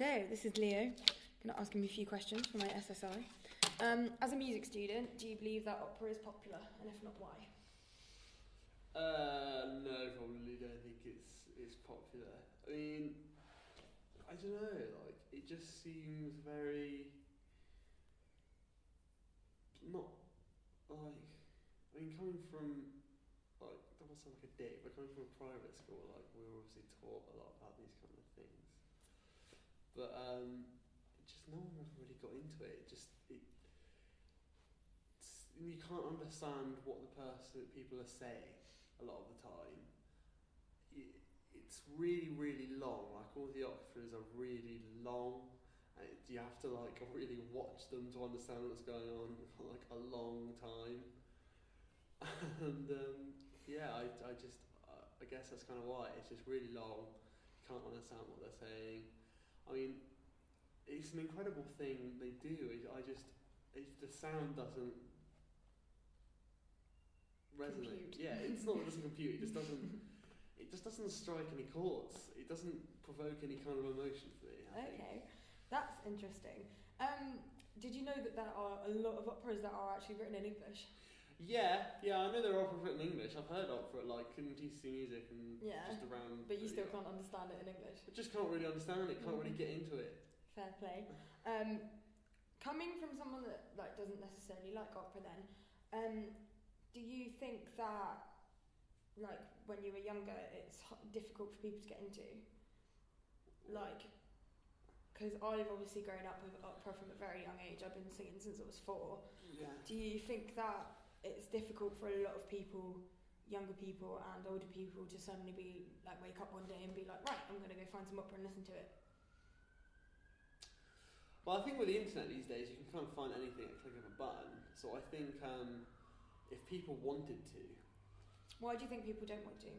So, this is Leo. I'm going to ask him a few questions for my SSI. As a music student, do you believe that opera is popular? And if not, why? No, probably don't think it's popular. I mean, I don't know, like, it just seems very, not, like, I mean, coming from, like, that must sound like a dick, but coming from a private school, like, we were obviously taught a lot about these kind of things. But, just no one ever really got into it. You can't understand what people are saying a lot of the time. It's really, really long. Like, all the operas are really long, and you have to like really watch them to understand what's going on for like a long time. And I guess that's kind of why it's just really long. You can't understand what they're saying. I mean, it's an incredible thing they do. The sound doesn't resonate. Compute. Yeah, it's not. It doesn't compute. It just doesn't. It just doesn't strike any chords. It doesn't provoke any kind of emotion for me. I think. That's interesting. Did you know that there are a lot of operas that are actually written in English? Yeah, I know there are operas written in English. I've heard opera like in TC Music and just around. But you still can't understand it in English. I just can't really understand it. Can't really get into it. Fair play. Coming from someone that like doesn't necessarily like opera, then, do you think that like when you were younger, it's difficult for people to get into? Like, because I've obviously grown up with opera from a very young age. I've been singing since I was 4. Yeah. Do you think that it's difficult for a lot of people, younger people and older people, to suddenly be like wake up one day and be like, right, I'm going to go find some opera and listen to it? Well, I think with the internet these days, you can kind of find anything at a click of a button. So I think if people wanted to. Why do you think people don't want to?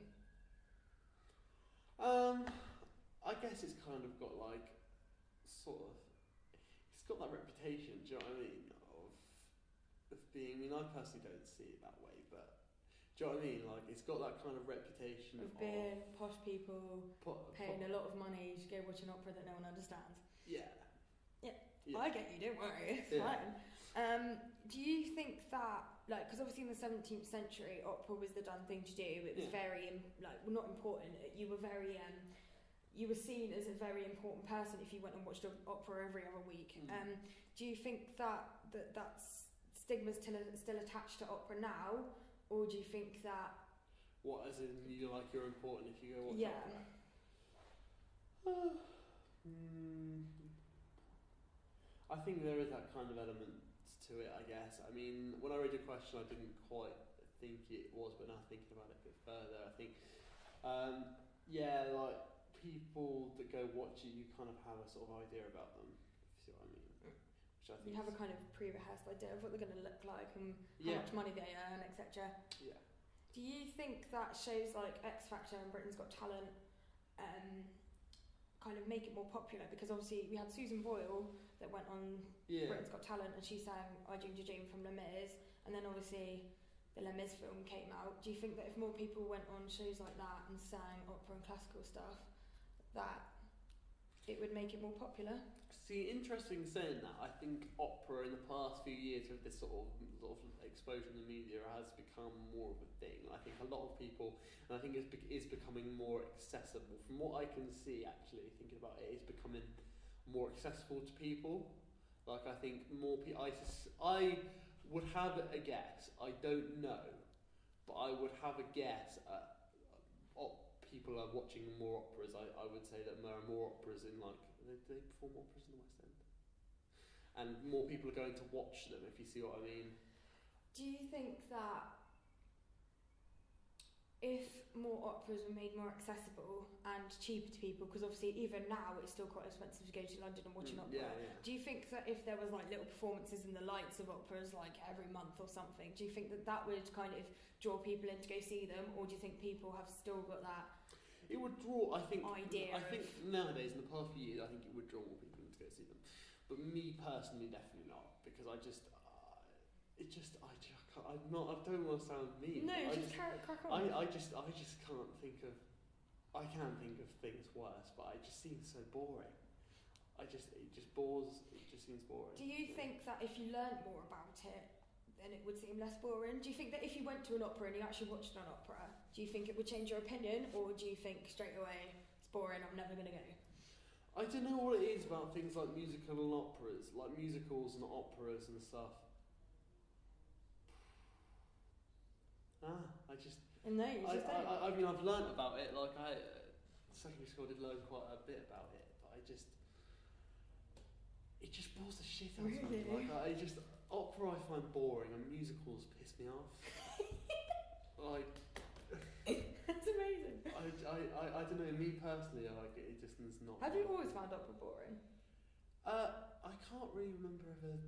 I guess it's kind of got like, it's got that reputation, do you know what I mean, of being, I mean, I personally don't see it that way, but do you know what I mean, like, it's got that kind of reputation of being posh people, paying a lot of money to go watch an opera that no one understands. Yeah. I get you, don't worry, it's fine. Do you think that, like, because obviously in the 17th century, opera was the done thing to do. It was very, not important. You were very, you were seen as a very important person if you went and watched opera every other week. Do you think that's stigma's still attached to opera now, or do you think that? What, as in you're important if you go watch opera? I think there is that kind of element to it, I guess. I mean, when I read your question, I didn't quite think it was, but now thinking about it a bit further, I think, like, people that go watch it, you kind of have a sort of idea about them, if you see what I mean. Which I think you have a kind of pre-rehearsed idea of what they're going to look like and how much money they earn, etc. Yeah. Do you think that shows like X Factor and Britain's Got Talent kind of make it more popular? Because obviously we had Susan Boyle that went on Britain's Got Talent and she sang I Dreamed a Dream from Les Mis, and then obviously the Les Mis film came out. Do you think that if more people went on shows like that and sang opera and classical stuff, that it would make it more popular? See, interesting saying that. I think opera in the past few years with this sort of exposure in the media has become more of a thing. I think a lot of people, and I think it is becoming more accessible. From what I can see, actually, thinking about it, it's becoming more accessible to people. Like, I think more people, I would have a guess, I don't know, but I would have a guess at people are watching more operas. I would say that there are more operas in, like, they perform operas in the West End, and more people are going to watch them, if you see what I mean. Do you think that if more operas were made more accessible and cheaper to people, because obviously even now it's still quite expensive to go to London and watch an opera, do you think that if there was like little performances in the lights of operas like every month or something, do you think that that would kind of draw people in to go see them, or do you think people have still got that? It would draw, I think nowadays, in the past few years, I think it would draw more people in to go see them. But me personally, definitely not, because I don't want to sound mean. No, crack on. I just can't think of, I can think of things worse, but it just seems so boring. it just bores. It just seems boring. Do you think that if you learnt more about it, then it would seem less boring? Do you think that if you went to an opera and you actually watched an opera, do you think it would change your opinion, or do you think straight away it's boring, I'm never going to go? I don't know what it is about things like musical and operas, like musicals and operas and stuff. I mean, I've learnt about it. Like secondary school, I did learn quite a bit about it, but it just bores the shit out of me. Like opera I find boring, and musicals piss me off. Like that's amazing. I don't know. Me personally, I like it. It just is not. Have you always found opera boring? I can't really remember ever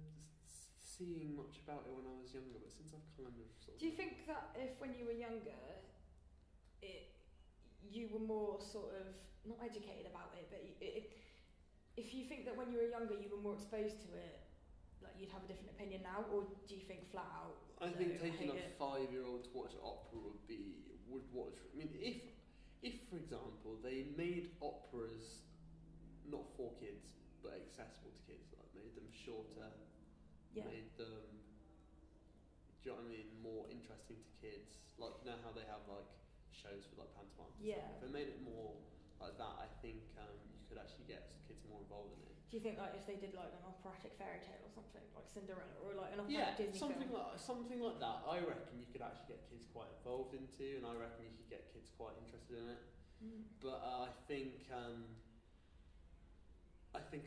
seeing much about it when I was younger, but since I've kind of sort of... Do you think that if when you were younger, you were more sort of, not educated about it, but if you think that when you were younger you were more exposed to it, like you'd have a different opinion now, or do you think flat out? I think taking a 5-year-old to watch opera would watch. I mean, if for example they made operas not for kids but accessible to kids, like made them shorter, made them, do you know what I mean, more interesting to kids. Like, you know how they have like shows for like pantomimes and stuff. If they made it more like that, I think you could actually get kids more involved in it. Do you think like if they did like an operatic fairy tale or something, like Cinderella, or like an operatic Disney something film? Something like that, I reckon you could actually get kids quite involved into, and I reckon you could get kids quite interested in it. But I think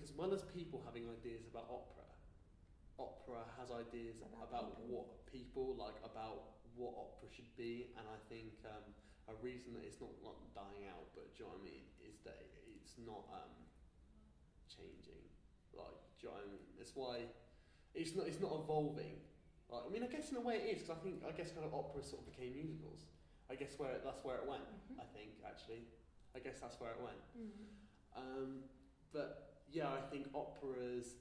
as well as people having ideas about opera has ideas about what people like, about what opera should be, and I think a reason that it's not like dying out, but do you know what I mean, is that it's not changing. Like, do you know what I mean? That's why it's not evolving. Like, I mean, I guess in a way it is, because I guess kind of opera sort of became musicals. I guess that's where it went. I think actually, I guess that's where it went. But yeah, I think operas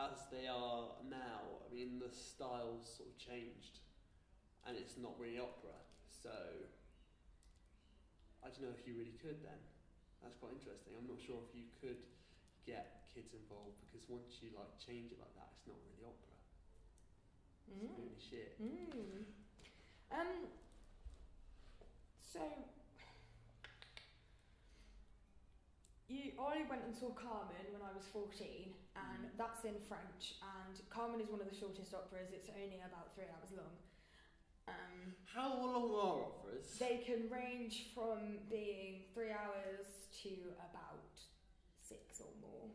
as they are now, I mean, the style's sort of changed, and it's not really opera. So I don't know if you really could then. That's quite interesting. I'm not sure if you could get kids involved, because once you like change it like that, it's not really opera. It's really shit. So I went and saw Carmen when I was 14, and that's in French, and Carmen is one of the shortest operas. It's only about 3 hours long. How long are operas? They can range from being 3 hours to about 6 or more.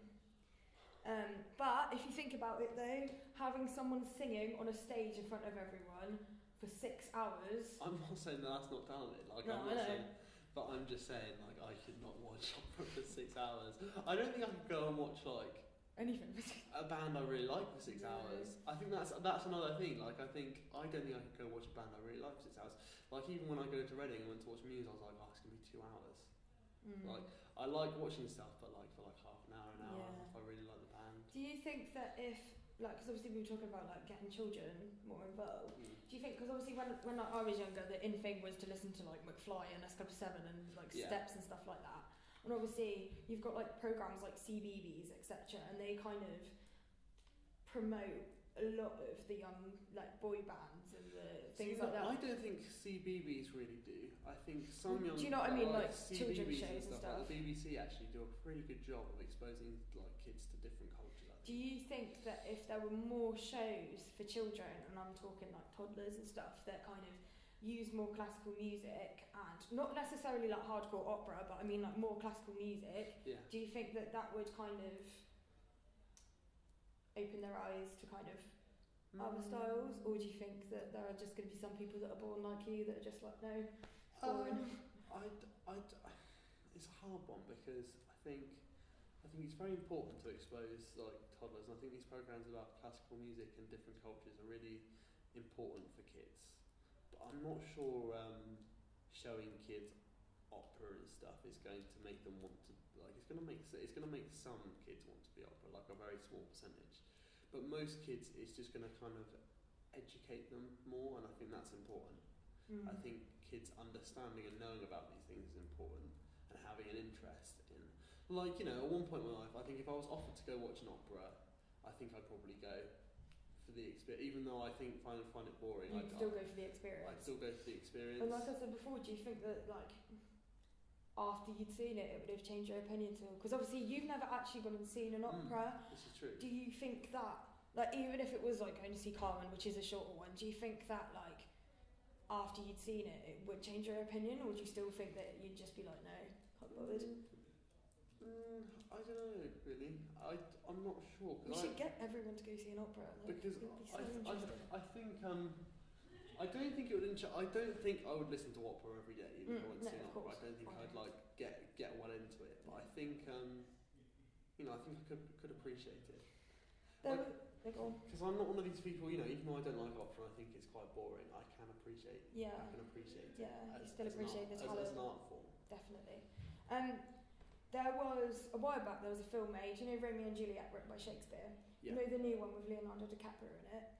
But if you think about it though, having someone singing on a stage in front of everyone for 6 hours... I'm not saying that's not talented, like, no, I'm not saying, but I'm just saying, like, I could not watch opera for 6 hours. I don't think I could go and watch, like... anything. A band I really like for 6 hours. I think that's another thing. Like, I don't think I could go watch a band I really like for 6 hours. Like, even when I go to Reading and went to watch Muse, I was like, oh, it's gonna be 2 hours. Like, I like watching stuff, but like for like half an hour, if I really like the band. Do you think that if, like, because obviously we were talking about like getting children more involved, do you think, because obviously when like, I was younger, the in thing was to listen to like McFly and S7 and like Steps and stuff like that. And obviously you've got like programs like CBeebies, etc., and they kind of promote a lot of the young like boy bands and the things like that. I don't think CBeebies really do. I think some young... Do you know what I mean, like children's CBeebies shows and stuff? Like the BBC actually do a pretty good job of exposing like kids to different cultures. Do you think that if there were more shows for children, and I'm talking like toddlers and stuff, that kind of use more classical music, and not necessarily like hardcore opera, but I mean like more classical music, do you think that that would kind of open their eyes to kind of other styles, or do you think that there are just going to be some people that are born like you that are just like, no, boring? It's a hard one, because I think it's very important to expose like toddlers, and I think these programs about classical music and different cultures are really important for kids. But I'm not sure showing kids opera and stuff is going to make them want to, like, it's going to make some kids want to be opera, like a very small percentage. But most kids, it's just going to kind of educate them more, and I think that's important. I think kids understanding and knowing about these things is important, and having an interest in. Like, you know, at one point in my life, I think if I was offered to go watch an opera, I think I'd probably go for the experience. Even though I find it boring, You'd still go for the experience. I'd still go for the experience. And like I said before, do you think that like after you'd seen it, it would have changed your opinion at all? Because obviously you've never actually gone and seen an opera. This is true. Do you think that, like, even if it was like going to see Carmen, which is a shorter one, do you think that like after you'd seen it, it would change your opinion, or do you still think that you'd just be like, no, can't be bothered? I don't know, really. I'm not sure. We should get everyone to go see an opera. Like, because it would be so I think I don't think it would. I don't think I would listen to opera every day. Even if I went to see an opera, I don't think I'd like get well into it. But I think you know, I think I could appreciate it. Because I'm not one of these people. You know, even though I don't like opera, I think it's quite boring. I can appreciate. Yeah. I can appreciate. Yeah, you still appreciate the talent. As an art form. Definitely. There was, a while back, there was a film made, you know Romeo and Juliet, written by Shakespeare? Yeah. You know the new one with Leonardo DiCaprio in it?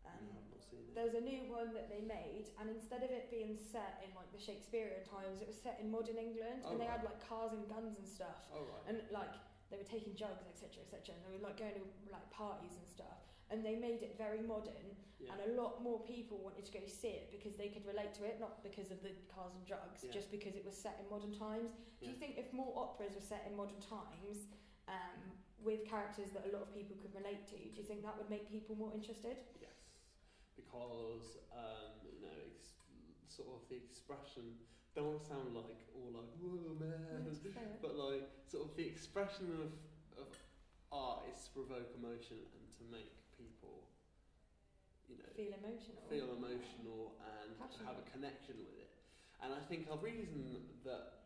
No, I've not seen it. There's a new one that they made, and instead of it being set in like the Shakespearean times, it was set in modern England, and they had like cars and guns and stuff. Oh, right. And like, they were taking drugs, etc., etc., and they were like going to like parties and stuff. And they made it very modern, and a lot more people wanted to go see it because they could relate to it, not because of the cars and drugs, just because it was set in modern times. Do you think if more operas were set in modern times, with characters that a lot of people could relate to, do you think that would make people more interested? Yes, because you know, sort of the expression don't sound like all like whoa man, but like sort of the expression of art is to provoke emotion and to make people, you know, feel emotional and passionate. Have a connection with it. And I think a reason that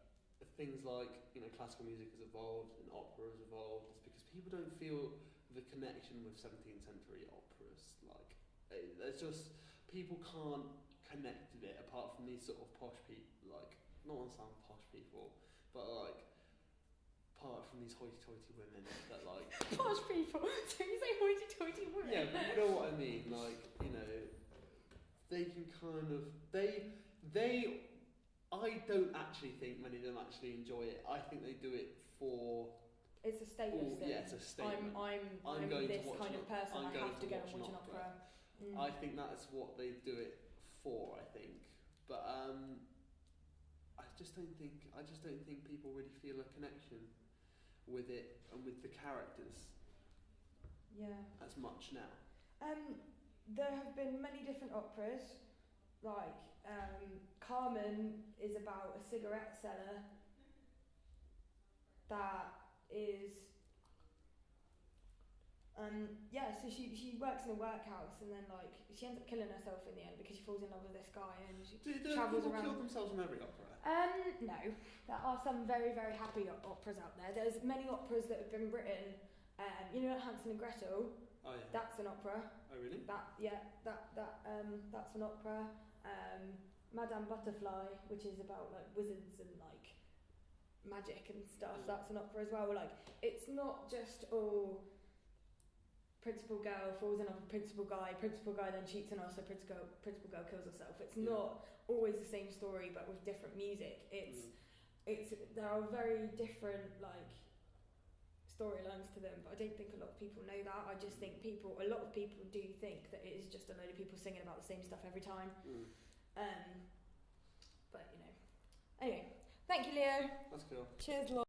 things like, you know, classical music has evolved and opera has evolved is because people don't feel the connection with 17th century operas. Like, there's just, people can't connect with it apart from these sort of posh people, like, not want to sound posh people, but like, apart from these hoity-toity women that like... Posh people? So you say hoity-toity women? Yeah, but you know what I mean, like, you know, they can kind of, I don't actually think many of them actually enjoy it. I think they do it for... It's a status thing. Yeah, it's a statement. I'm going this to watch kind of person, I have to go and watch an opera. I think that's what they do it for, I think. But I just don't think people really feel a connection with it and with the characters as much now. There have been many different operas, like Carmen is about a cigarette seller that is so she works in a workhouse, and then like she ends up killing herself in the end because she falls in love with this guy, and she travels around. Do people kill themselves in every opera? No, there are some very, very happy operas out there. There's many operas that have been written. You know, Hansel and Gretel. Oh yeah. That's an opera. Oh really? That's an opera. Madame Butterfly, which is about like wizards and like magic and stuff. That's an opera as well. Like, it's not just all principal girl falls in love with principal guy then cheats on her, so principal girl kills herself. It's not always the same story, but with different music. It's there are very different like storylines to them, but I don't think a lot of people know that. I just think a lot of people do think that it is just a load of people singing about the same stuff every time. But you know, anyway, thank you, Leo. That's cool. Cheers, Lord.